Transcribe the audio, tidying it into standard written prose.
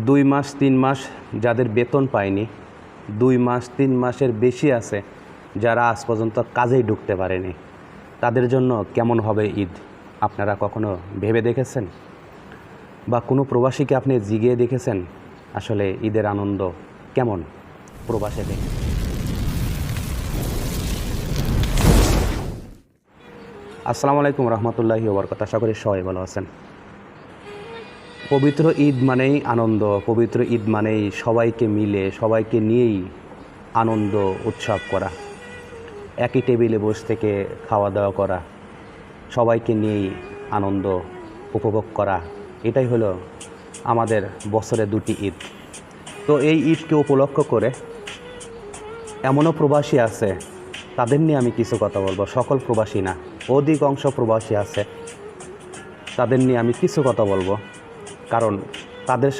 2 মাস 3 মাস যাদের বেতন পায়নি, 2 মাস 3 মাসের বেশি আছে যারা আজ পর্যন্ত কাজেই ঢুকতে পারেনি, তাদের জন্য কেমন হবে ঈদ আপনারা কখনো ভেবে দেখেছেন? বা কোনো প্রবাসীকে আপনি জিগিয়ে দেখেছেন আসলে ঈদের আনন্দ কেমন প্রবাসে দেখে? আসসালামু আলাইকুম রহমতুল্লাহি ওয়া বারাকাতুহু। আশা করি সবাই ভালো আছেন। পবিত্র ঈদ মানেই আনন্দ, পবিত্র ঈদ মানেই সবাইকে মিলে সবাইকে নিয়েই আনন্দ উৎসব করা, একই টেবিলে বসে থেকে খাওয়া দাওয়া করা, সবাইকে নিয়েই আনন্দ উপভোগ করা, এটাই হলো আমাদের বছরে 2টি ঈদ। তো এই ঈদকে উপলক্ষ করে এমনও প্রবাসী আছে, তাদের নিয়ে আমি কিছু কথা বলবো। সকল প্রবাসী না, অধিকাংশ প্রবাসী আছে, তাদের নিয়ে আমি কিছু কথা বলবো, কারণ তাদের